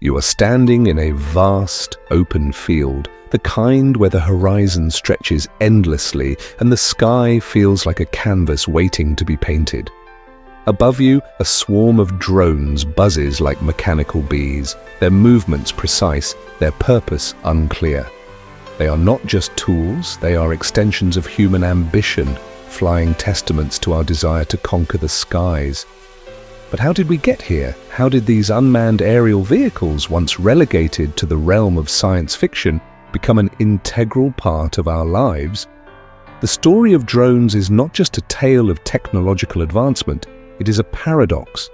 You are standing in a vast, open field, the kind where the horizon stretches endlessly and the sky feels like a canvas waiting to be painted. Above you, a swarm of drones buzzes like mechanical bees, their movements precise, their purpose unclear. They are not just tools, they are extensions of human ambition, flying testaments to our desire to conquer the skies. But how did we get here? How did these unmanned aerial vehicles, once relegated to the realm of science fiction, become an integral part of our lives? The story of drones is not just a tale of technological advancement, it is a paradox.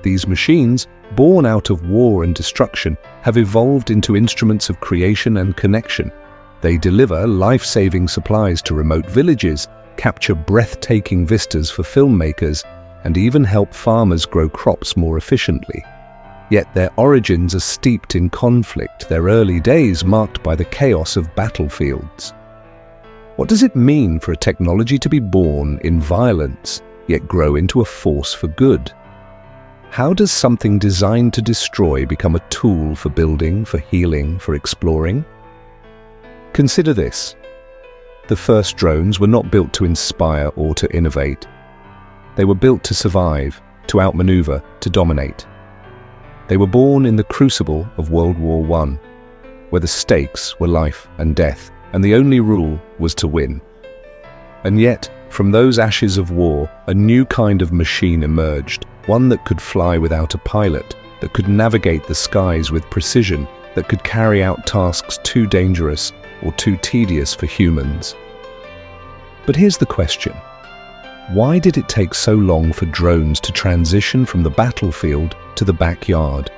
These machines, born out of war and destruction, have evolved into instruments of creation and connection. They deliver life-saving supplies to remote villages, capture breathtaking vistas for filmmakers, and even help farmers grow crops more efficiently. Yet their origins are steeped in conflict, their early days marked by the chaos of battlefields. What does it mean for a technology to be born in violence, yet grow into a force for good? How does something designed to destroy become a tool for building, for healing, for exploring? Consider this. The first drones were not built to inspire or to innovate. They were built to survive, to outmaneuver, to dominate. They were born in the crucible of World War I, where the stakes were life and death, and the only rule was to win. And yet, from those ashes of war, a new kind of machine emerged, one that could fly without a pilot, that could navigate the skies with precision, that could carry out tasks too dangerous or too tedious for humans. But here's the question. Why did it take so long for drones to transition from the battlefield to the backyard?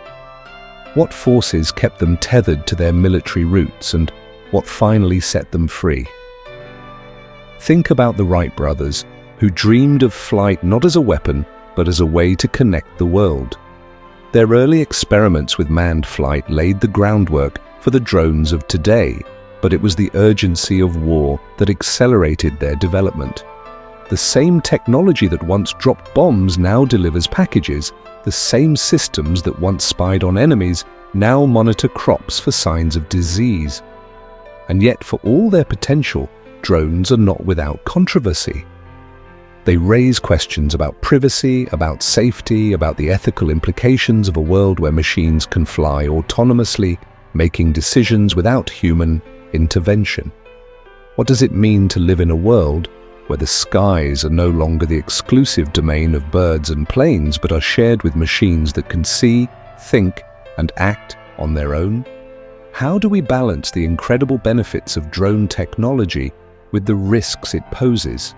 What forces kept them tethered to their military roots, and what finally set them free? Think about the Wright brothers, who dreamed of flight not as a weapon, but as a way to connect the world. Their early experiments with manned flight laid the groundwork for the drones of today, but it was the urgency of war that accelerated their development. The same technology that once dropped bombs now delivers packages. The same systems that once spied on enemies now monitor crops for signs of disease. And yet, for all their potential, drones are not without controversy. They raise questions about privacy, about safety, about the ethical implications of a world where machines can fly autonomously, making decisions without human intervention. What does it mean to live in a world where the skies are no longer the exclusive domain of birds and planes, but are shared with machines that can see, think, and act on their own? How do we balance the incredible benefits of drone technology with the risks it poses?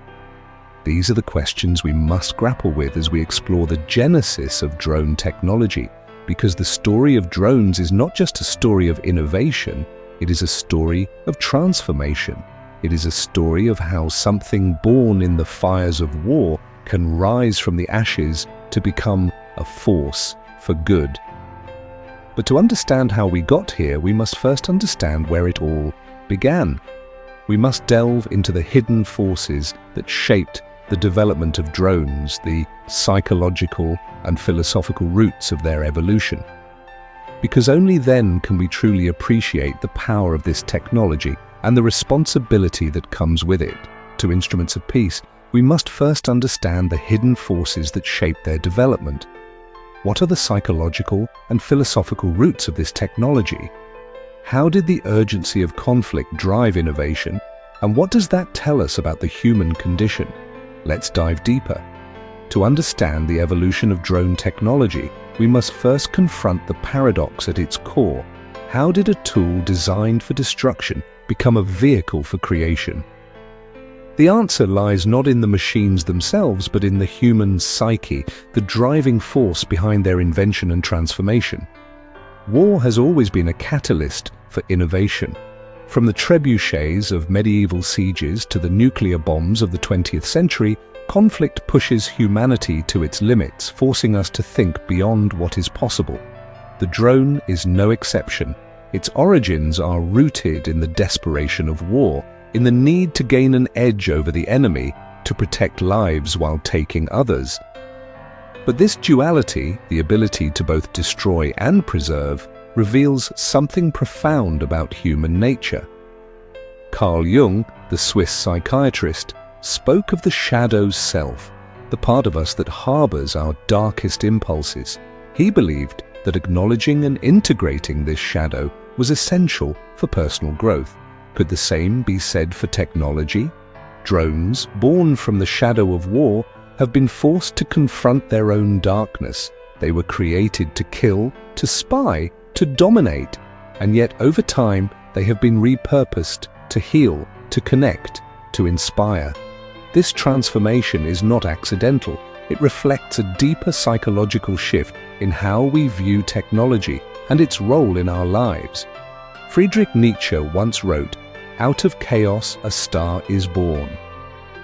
These are the questions we must grapple with as we explore the genesis of drone technology, because the story of drones is not just a story of innovation, it is a story of transformation. It is a story of how something born in the fires of war can rise from the ashes to become a force for good. But to understand how we got here, we must first understand where it all began. We must delve into the hidden forces that shaped the development of drones, the psychological and philosophical roots of their evolution. Because only then can we truly appreciate the power of this technology and the responsibility that comes with it. To instruments of peace, we must first understand the hidden forces that shape their development. What are the psychological and philosophical roots of this technology? How did the urgency of conflict drive innovation? And what does that tell us about the human condition? Let's dive deeper. To understand the evolution of drone technology, we must first confront the paradox at its core. How did a tool designed for destruction become a vehicle for creation? The answer lies not in the machines themselves, but in the human psyche, the driving force behind their invention and transformation. War has always been a catalyst for innovation. From the trebuchets of medieval sieges to the nuclear bombs of the 20th century, conflict pushes humanity to its limits, forcing us to think beyond what is possible. The drone is no exception. Its origins are rooted in the desperation of war, in the need to gain an edge over the enemy, to protect lives while taking others. But this duality, the ability to both destroy and preserve, reveals something profound about human nature. Carl Jung, the Swiss psychiatrist, spoke of the shadow self, the part of us that harbors our darkest impulses. He believed that acknowledging and integrating this shadow was essential for personal growth. Could the same be said for technology? Drones, born from the shadow of war, have been forced to confront their own darkness. They were created to kill, to spy, to dominate, and yet over time they have been repurposed to heal, to connect, to inspire. This transformation is not accidental. It reflects a deeper psychological shift in how we view technology and its role in our lives. Friedrich Nietzsche once wrote, "Out of chaos a star is born."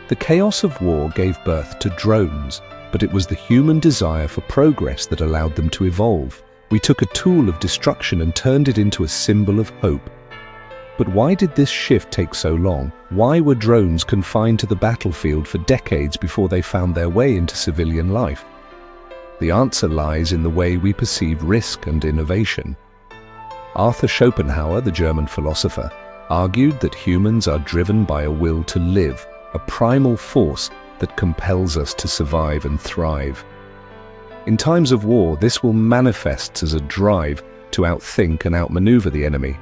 The chaos of war gave birth to drones, but it was the human desire for progress that allowed them to evolve. We took a tool of destruction and turned it into a symbol of hope. But why did this shift take so long? Why were drones confined to the battlefield for decades before they found their way into civilian life? The answer lies in the way we perceive risk and innovation. Arthur Schopenhauer, the German philosopher, argued that humans are driven by a will to live, a primal force that compels us to survive and thrive. In times of war, this will manifest as a drive to outthink and outmaneuver the enemy.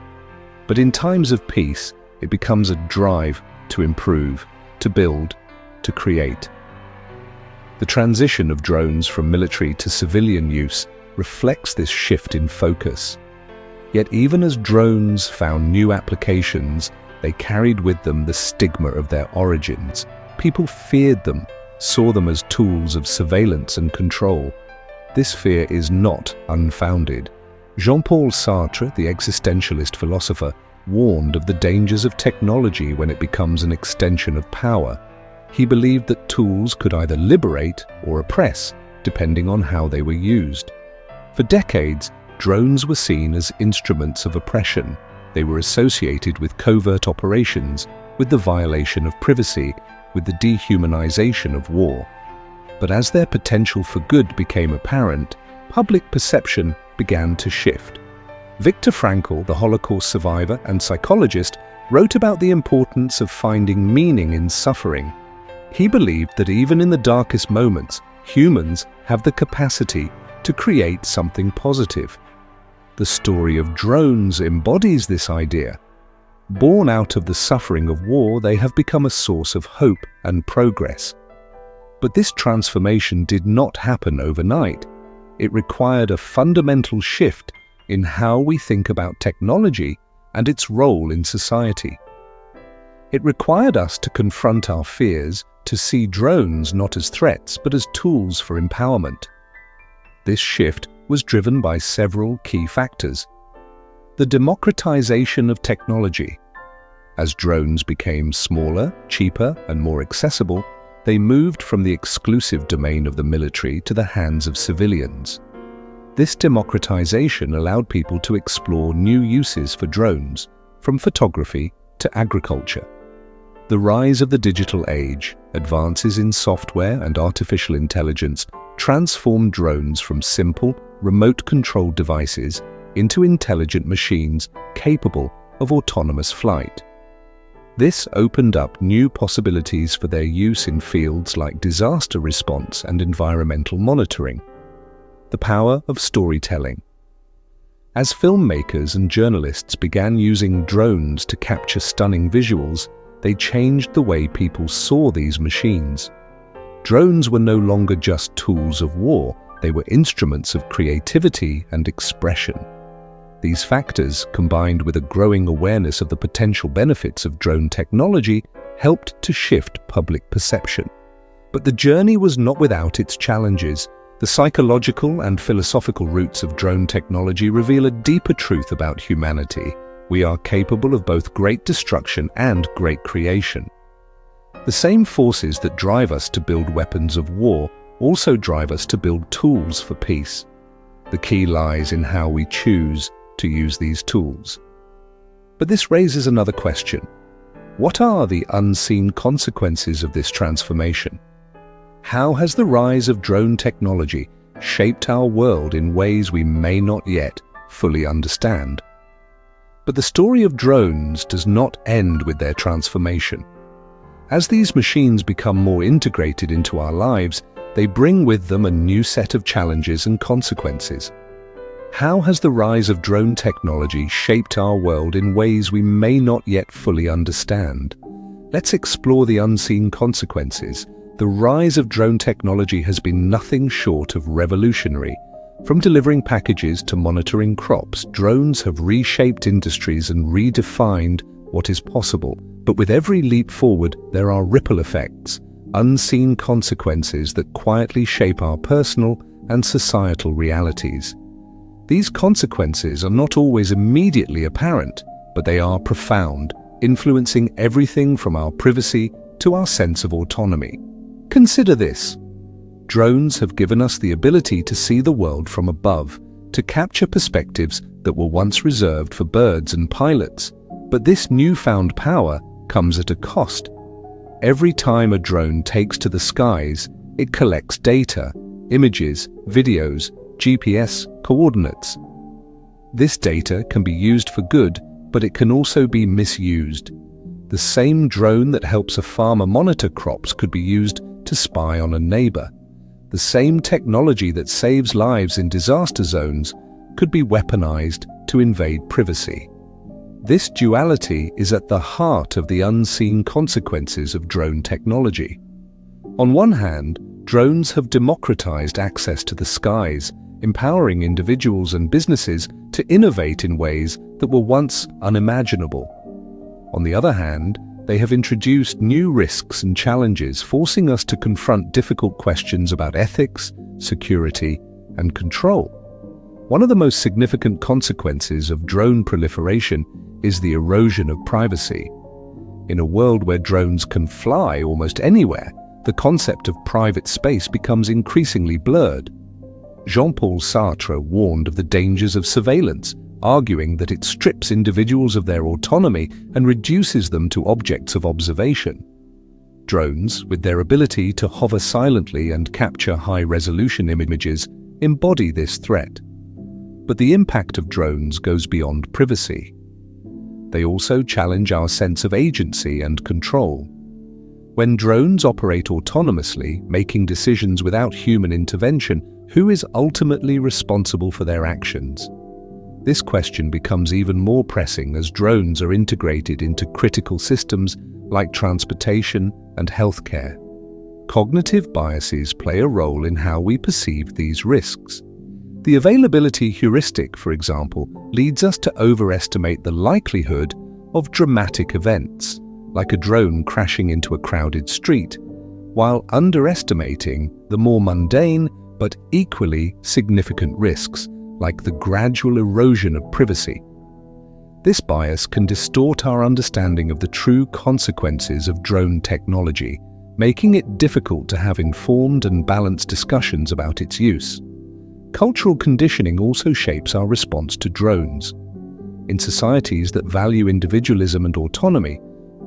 But in times of peace, it becomes a drive to improve, to build, to create. The transition of drones from military to civilian use reflects this shift in focus. Yet even as drones found new applications, they carried with them the stigma of their origins. People feared them, saw them as tools of surveillance and control. This fear is not unfounded. Jean-Paul Sartre, the existentialist philosopher, warned of the dangers of technology when it becomes an extension of power. He believed that tools could either liberate or oppress, depending on how they were used. For decades, drones were seen as instruments of oppression. They were associated with covert operations, with the violation of privacy, with the dehumanization of war. But as their potential for good became apparent, public perception began to shift. Viktor Frankl, the Holocaust survivor and psychologist, wrote about the importance of finding meaning in suffering. He believed that even in the darkest moments, humans have the capacity to create something positive. The story of drones embodies this idea. Born out of the suffering of war, they have become a source of hope and progress. But this transformation did not happen overnight. It required a fundamental shift in how we think about technology and its role in society. It required us to confront our fears, to see drones not as threats but as tools for empowerment. This shift was driven by several key factors. The democratization of technology. As drones became smaller, cheaper, and more accessible, they moved from the exclusive domain of the military to the hands of civilians. This democratization allowed people to explore new uses for drones, from photography to agriculture. The rise of the digital age, advances in software and artificial intelligence transformed drones from simple, remote-controlled devices into intelligent machines capable of autonomous flight. This opened up new possibilities for their use in fields like disaster response and environmental monitoring. The power of storytelling. As filmmakers and journalists began using drones to capture stunning visuals, they changed the way people saw these machines. Drones were no longer just tools of war, they were instruments of creativity and expression. These factors, combined with a growing awareness of the potential benefits of drone technology, helped to shift public perception. But the journey was not without its challenges. The psychological and philosophical roots of drone technology reveal a deeper truth about humanity. We are capable of both great destruction and great creation. The same forces that drive us to build weapons of war also drive us to build tools for peace. The key lies in how we choose to use these tools. But this raises another question. What are the unseen consequences of this transformation? How has the rise of drone technology shaped our world in ways we may not yet fully understand. But the story of drones does not end with their transformation. As these machines become more integrated into our lives, they bring with them a new set of challenges and consequences. How has the rise of drone technology shaped our world in ways we may not yet fully understand? Let's explore the unseen consequences. The rise of drone technology has been nothing short of revolutionary. From delivering packages to monitoring crops, drones have reshaped industries and redefined what is possible. But with every leap forward, there are ripple effects, unseen consequences that quietly shape our personal and societal realities. These consequences are not always immediately apparent, but they are profound, influencing everything from our privacy to our sense of autonomy. Consider this. Drones have given us the ability to see the world from above, to capture perspectives that were once reserved for birds and pilots. But this newfound power comes at a cost. Every time a drone takes to the skies, it collects data, images, videos, GPS coordinates. This data can be used for good, but it can also be misused. The same drone that helps a farmer monitor crops could be used to spy on a neighbor. The same technology that saves lives in disaster zones could be weaponized to invade privacy. This duality is at the heart of the unseen consequences of drone technology. On one hand, drones have democratized access to the skies, empowering individuals and businesses to innovate in ways that were once unimaginable. On the other hand, they have introduced new risks and challenges, forcing us to confront difficult questions about ethics, security, and control. One of the most significant consequences of drone proliferation is the erosion of privacy. In a world where drones can fly almost anywhere, the concept of private space becomes increasingly blurred. Jean-Paul Sartre warned of the dangers of surveillance, arguing that it strips individuals of their autonomy and reduces them to objects of observation. Drones, with their ability to hover silently and capture high-resolution images, embody this threat. But the impact of drones goes beyond privacy. They also challenge our sense of agency and control. When drones operate autonomously, making decisions without human intervention, who is ultimately responsible for their actions? This question becomes even more pressing as drones are integrated into critical systems like transportation and healthcare. Cognitive biases play a role in how we perceive these risks. The availability heuristic, for example, leads us to overestimate the likelihood of dramatic events, like a drone crashing into a crowded street, while underestimating the more mundane but equally significant risks, like the gradual erosion of privacy. This bias can distort our understanding of the true consequences of drone technology, making it difficult to have informed and balanced discussions about its use. Cultural conditioning also shapes our response to drones. In societies that value individualism and autonomy,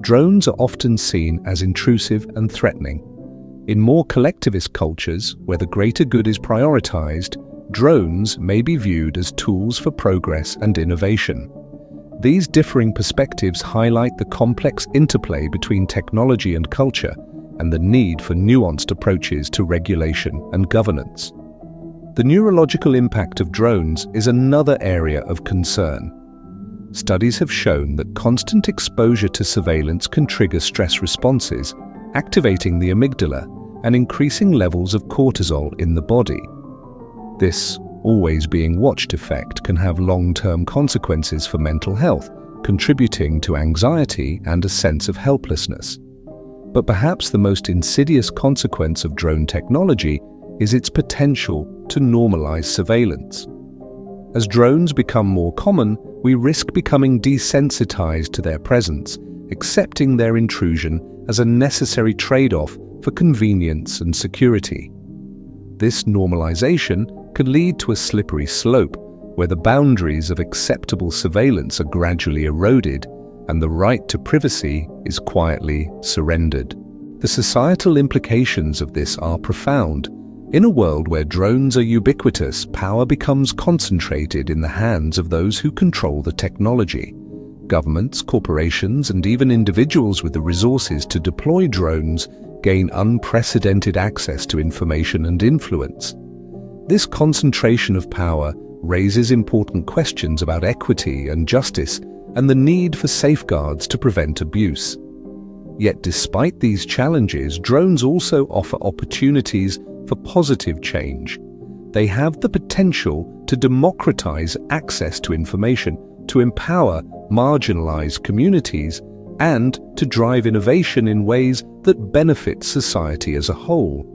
drones are often seen as intrusive and threatening. In more collectivist cultures, where the greater good is prioritized, drones may be viewed as tools for progress and innovation. These differing perspectives highlight the complex interplay between technology and culture and the need for nuanced approaches to regulation and governance. The neurological impact of drones is another area of concern. Studies have shown that constant exposure to surveillance can trigger stress responses, activating the amygdala and increasing levels of cortisol in the body. This always being watched effect can have long-term consequences for mental health, contributing to anxiety and a sense of helplessness. But perhaps the most insidious consequence of drone technology is its potential to normalize surveillance. As drones become more common, we risk becoming desensitized to their presence, accepting their intrusion as a necessary trade-off for convenience and security. This normalization can lead to a slippery slope, where the boundaries of acceptable surveillance are gradually eroded and the right to privacy is quietly surrendered. The societal implications of this are profound. In a world where drones are ubiquitous, power becomes concentrated in the hands of those who control the technology. Governments, corporations, and even individuals with the resources to deploy drones gain unprecedented access to information and influence. This concentration of power raises important questions about equity and justice and the need for safeguards to prevent abuse. Yet despite these challenges, drones also offer opportunities for positive change. They have the potential to democratize access to information, to empower marginalized communities, and to drive innovation in ways that benefit society as a whole.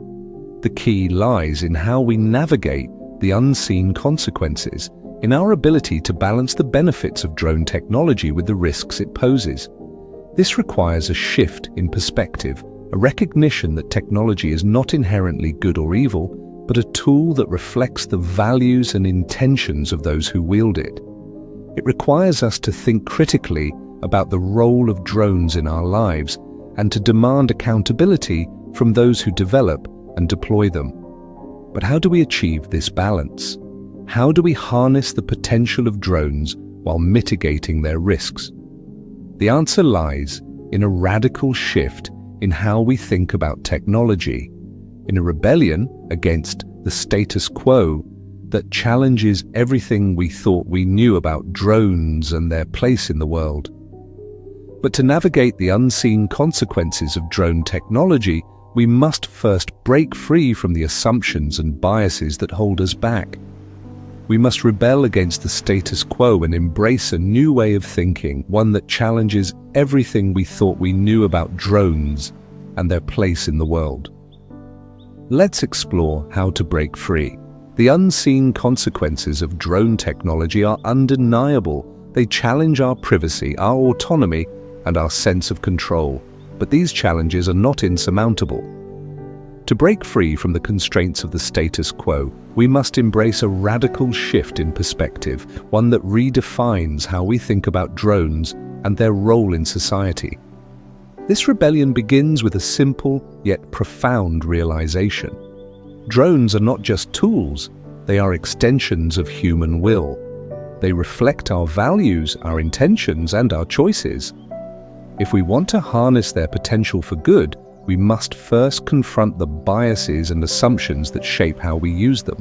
The key lies in how we navigate the unseen consequences, in our ability to balance the benefits of drone technology with the risks it poses. This requires a shift in perspective, a recognition that technology is not inherently good or evil, but a tool that reflects the values and intentions of those who wield it. It requires us to think critically about the role of drones in our lives and to demand accountability from those who develop and deploy them. But how do we achieve this balance? How do we harness the potential of drones while mitigating their risks? The answer lies in a radical shift in how we think about technology, in a rebellion against the status quo that challenges everything we thought we knew about drones and their place in the world. But to navigate the unseen consequences of drone technology, we must first break free from the assumptions and biases that hold us back. We must rebel against the status quo and embrace a new way of thinking, one that challenges everything we thought we knew about drones and their place in the world. Let's explore how to break free. The unseen consequences of drone technology are undeniable. They challenge our privacy, our autonomy, and our sense of control. But these challenges are not insurmountable. To break free from the constraints of the status quo, we must embrace a radical shift in perspective, one that redefines how we think about drones and their role in society. This rebellion begins with a simple yet profound realization. Drones are not just tools, they are extensions of human will. They reflect our values, our intentions, and our choices. If we want to harness their potential for good, we must first confront the biases and assumptions that shape how we use them.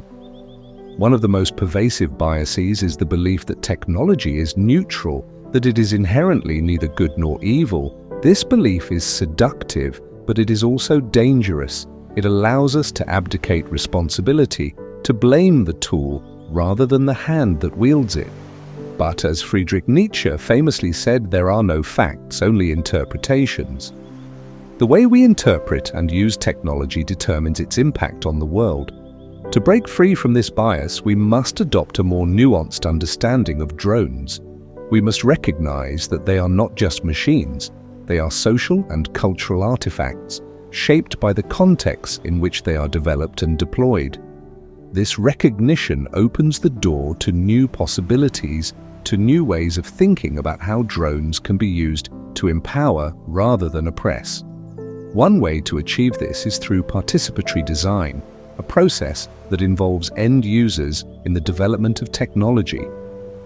One of the most pervasive biases is the belief that technology is neutral, that it is inherently neither good nor evil. This belief is seductive, but it is also dangerous. It allows us to abdicate responsibility, to blame the tool rather than the hand that wields it. But as Friedrich Nietzsche famously said, there are no facts, only interpretations. The way we interpret and use technology determines its impact on the world. To break free from this bias, we must adopt a more nuanced understanding of drones. We must recognize that they are not just machines, they are social and cultural artifacts, shaped by the context in which they are developed and deployed. This recognition opens the door to new possibilities, to new ways of thinking about how drones can be used to empower rather than oppress. One way to achieve this is through participatory design, a process that involves end users in the development of technology.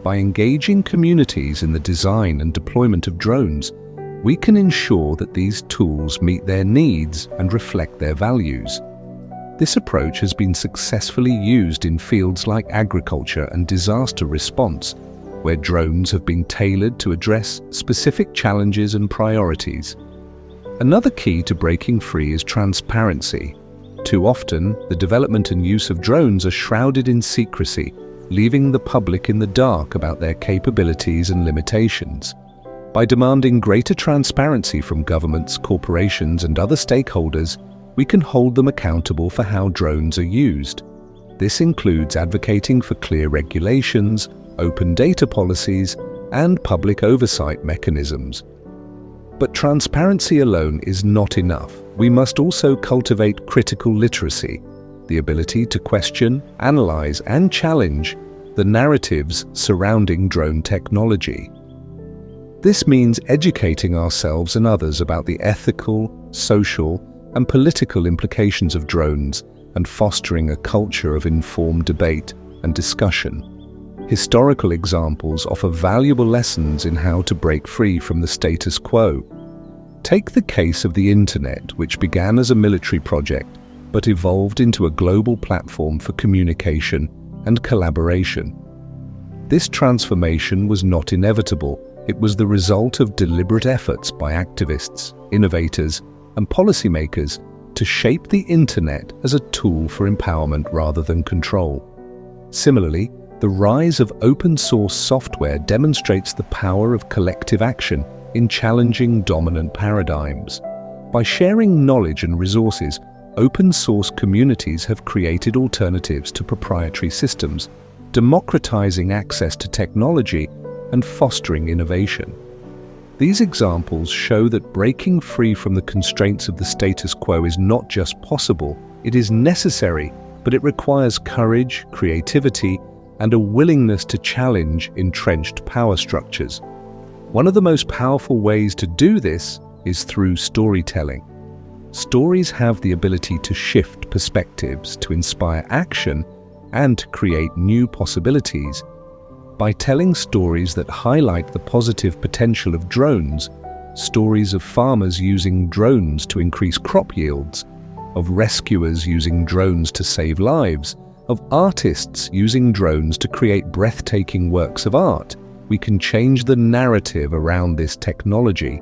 By engaging communities in the design and deployment of drones, we can ensure that these tools meet their needs and reflect their values. This approach has been successfully used in fields like agriculture and disaster response, where drones have been tailored to address specific challenges and priorities. Another key to breaking free is transparency. Too often, the development and use of drones are shrouded in secrecy, leaving the public in the dark about their capabilities and limitations. By demanding greater transparency from governments, corporations, and other stakeholders, we can hold them accountable for how drones are used. This includes advocating for clear regulations, open data policies, and public oversight mechanisms. But transparency alone is not enough. We must also cultivate critical literacy, the ability to question, analyze, and challenge the narratives surrounding drone technology. This means educating ourselves and others about the ethical, social, and political implications of drones and fostering a culture of informed debate and discussion. Historical examples offer valuable lessons in how to break free from the status quo. Take the case of the Internet, which began as a military project but evolved into a global platform for communication and collaboration. This transformation was not inevitable. It was the result of deliberate efforts by activists, innovators, and policymakers to shape the Internet as a tool for empowerment rather than control. Similarly, the rise of open-source software demonstrates the power of collective action in challenging dominant paradigms. By sharing knowledge and resources, open-source communities have created alternatives to proprietary systems, democratizing access to technology and fostering innovation. These examples show that breaking free from the constraints of the status quo is not just possible, it is necessary, but it requires courage, creativity, and a willingness to challenge entrenched power structures. One of the most powerful ways to do this is through storytelling. Stories have the ability to shift perspectives, to inspire action, and to create new possibilities. By telling stories that highlight the positive potential of drones, stories of farmers using drones to increase crop yields, of rescuers using drones to save lives, of artists using drones to create breathtaking works of art, we can change the narrative around this technology.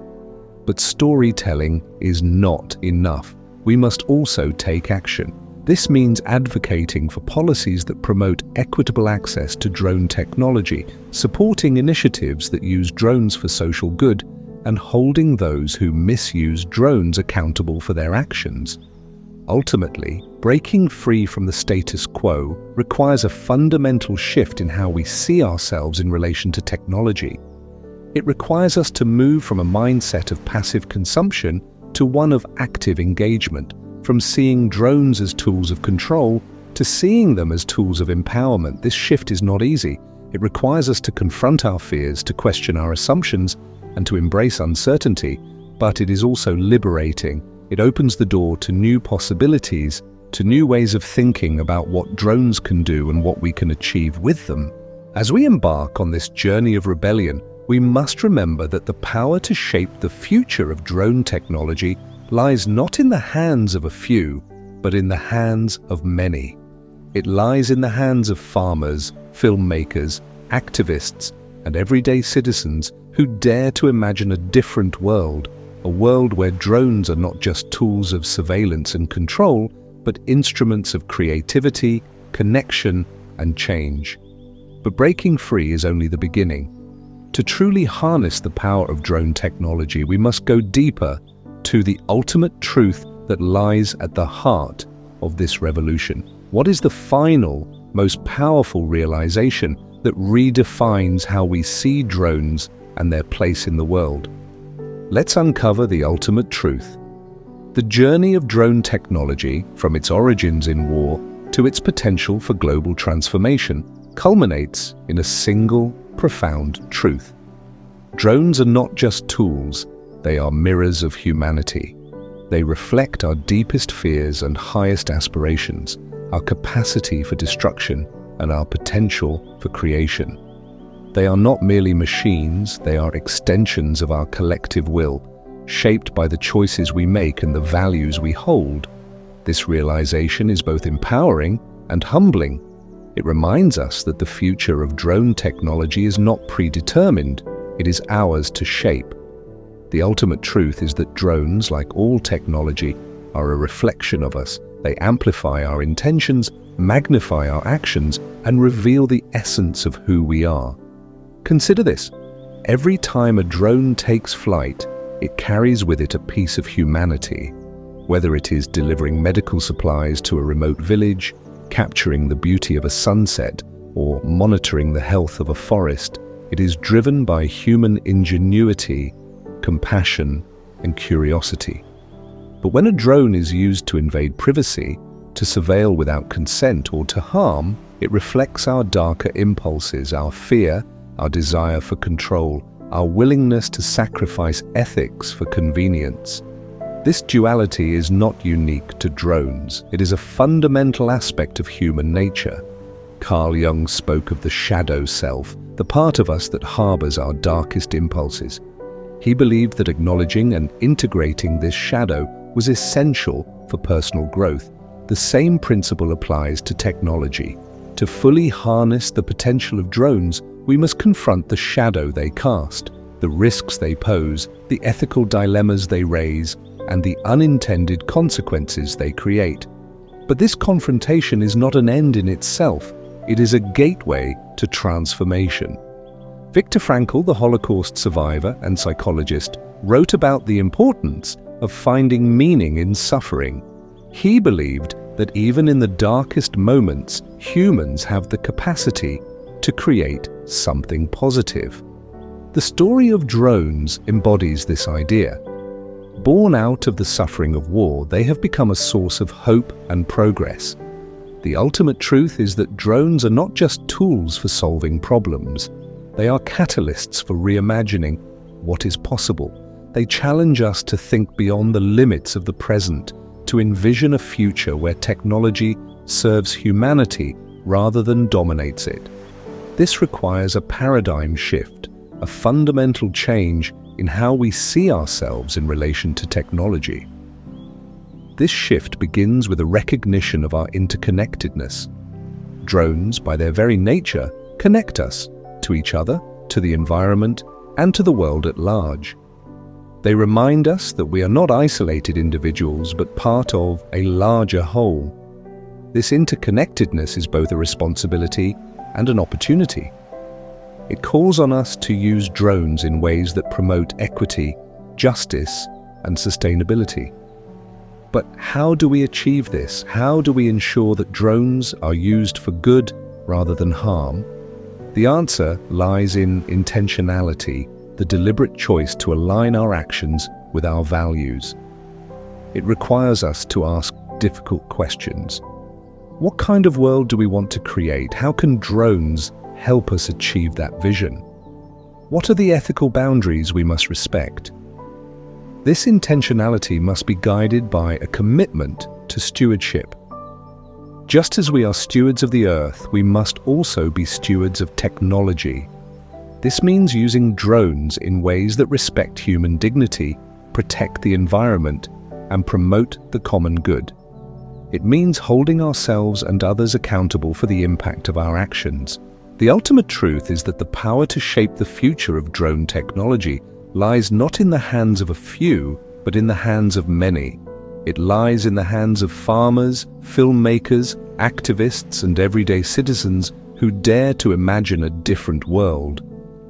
But storytelling is not enough. We must also take action. This means advocating for policies that promote equitable access to drone technology, supporting initiatives that use drones for social good, and holding those who misuse drones accountable for their actions. Ultimately, breaking free from the status quo requires a fundamental shift in how we see ourselves in relation to technology. It requires us to move from a mindset of passive consumption to one of active engagement, from seeing drones as tools of control to seeing them as tools of empowerment. This shift is not easy. It requires us to confront our fears, to question our assumptions, and to embrace uncertainty, but it is also liberating. It opens the door to new possibilities, to new ways of thinking about what drones can do and what we can achieve with them. As we embark on this journey of rebellion, we must remember that the power to shape the future of drone technology lies not in the hands of a few, but in the hands of many. It lies in the hands of farmers, filmmakers, activists, and everyday citizens who dare to imagine a different world, a world where drones are not just tools of surveillance and control, but instruments of creativity, connection, and change. But breaking free is only the beginning. To truly harness the power of drone technology, we must go deeper to the ultimate truth that lies at the heart of this revolution. What is the final, most powerful realization that redefines how we see drones and their place in the world? Let's uncover the ultimate truth. The journey of drone technology, from its origins in war to its potential for global transformation, culminates in a single, profound truth. Drones are not just tools, they are mirrors of humanity. They reflect our deepest fears and highest aspirations, our capacity for destruction and our potential for creation. They are not merely machines, they are extensions of our collective will, shaped by the choices we make and the values we hold. This realization is both empowering and humbling. It reminds us that the future of drone technology is not predetermined, it is ours to shape. The ultimate truth is that drones, like all technology, are a reflection of us. They amplify our intentions, magnify our actions, and reveal the essence of who we are. Consider this. Every time a drone takes flight, it carries with it a piece of humanity. Whether it is delivering medical supplies to a remote village, capturing the beauty of a sunset, or monitoring the health of a forest, it is driven by human ingenuity, compassion, and curiosity. But when a drone is used to invade privacy, to surveil without consent, or to harm, it reflects our darker impulses, our fear, our desire for control, our willingness to sacrifice ethics for convenience. This duality is not unique to drones. It is a fundamental aspect of human nature. Carl Jung spoke of the shadow self, the part of us that harbors our darkest impulses. He believed that acknowledging and integrating this shadow was essential for personal growth. The same principle applies to technology. To fully harness the potential of drones, we must confront the shadow they cast, the risks they pose, the ethical dilemmas they raise, and the unintended consequences they create. But this confrontation is not an end in itself. It is a gateway to transformation. Viktor Frankl, the Holocaust survivor and psychologist, wrote about the importance of finding meaning in suffering. He believed that even in the darkest moments, humans have the capacity to create something positive. The story of drones embodies this idea. Born out of the suffering of war, they have become a source of hope and progress. The ultimate truth is that drones are not just tools for solving problems. They are catalysts for reimagining what is possible. They challenge us to think beyond the limits of the present, to envision a future where technology serves humanity rather than dominates it. This requires a paradigm shift, a fundamental change in how we see ourselves in relation to technology. This shift begins with a recognition of our interconnectedness. Drones, by their very nature, connect us to each other, to the environment, and to the world at large. They remind us that we are not isolated individuals, but part of a larger whole. This interconnectedness is both a responsibility and an opportunity. It calls on us to use drones in ways that promote equity, justice, and sustainability. But how do we achieve this? How do we ensure that drones are used for good rather than harm? The answer lies in intentionality, the deliberate choice to align our actions with our values. It requires us to ask difficult questions. What kind of world do we want to create? How can drones help us achieve that vision? What are the ethical boundaries we must respect? This intentionality must be guided by a commitment to stewardship. Just as we are stewards of the earth, we must also be stewards of technology. This means using drones in ways that respect human dignity, protect the environment, and promote the common good. It means holding ourselves and others accountable for the impact of our actions. The ultimate truth is that the power to shape the future of drone technology lies not in the hands of a few, but in the hands of many. It lies in the hands of farmers, filmmakers, activists, and everyday citizens who dare to imagine a different world.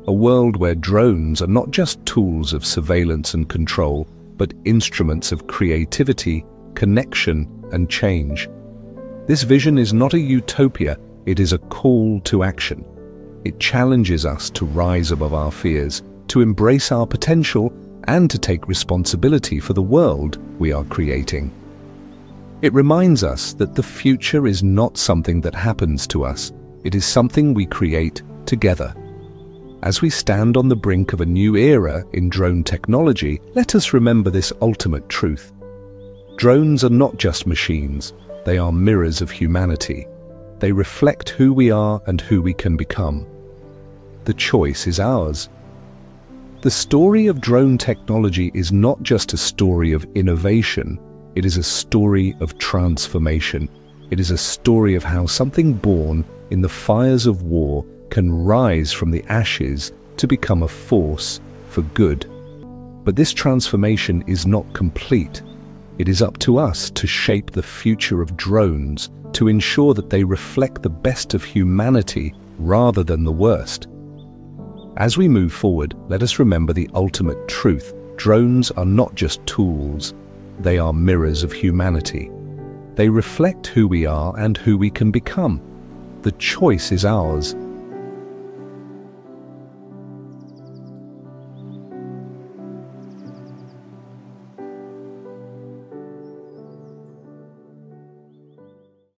A world where drones are not just tools of surveillance and control, but instruments of creativity, connection, and change. This vision is not a utopia, it is a call to action. It challenges us to rise above our fears, to embrace our potential, and to take responsibility for the world we are creating. It reminds us that the future is not something that happens to us, it is something we create together. As we stand on the brink of a new era in drone technology, let us remember this ultimate truth. Drones are not just machines, they are mirrors of humanity. They reflect who we are and who we can become. The choice is ours. The story of drone technology is not just a story of innovation, it is a story of transformation. It is a story of how something born in the fires of war can rise from the ashes to become a force for good. But this transformation is not complete. It is up to us to shape the future of drones, to ensure that they reflect the best of humanity rather than the worst. As we move forward, let us remember the ultimate truth. Drones are not just tools, they are mirrors of humanity. They reflect who we are and who we can become. The choice is ours.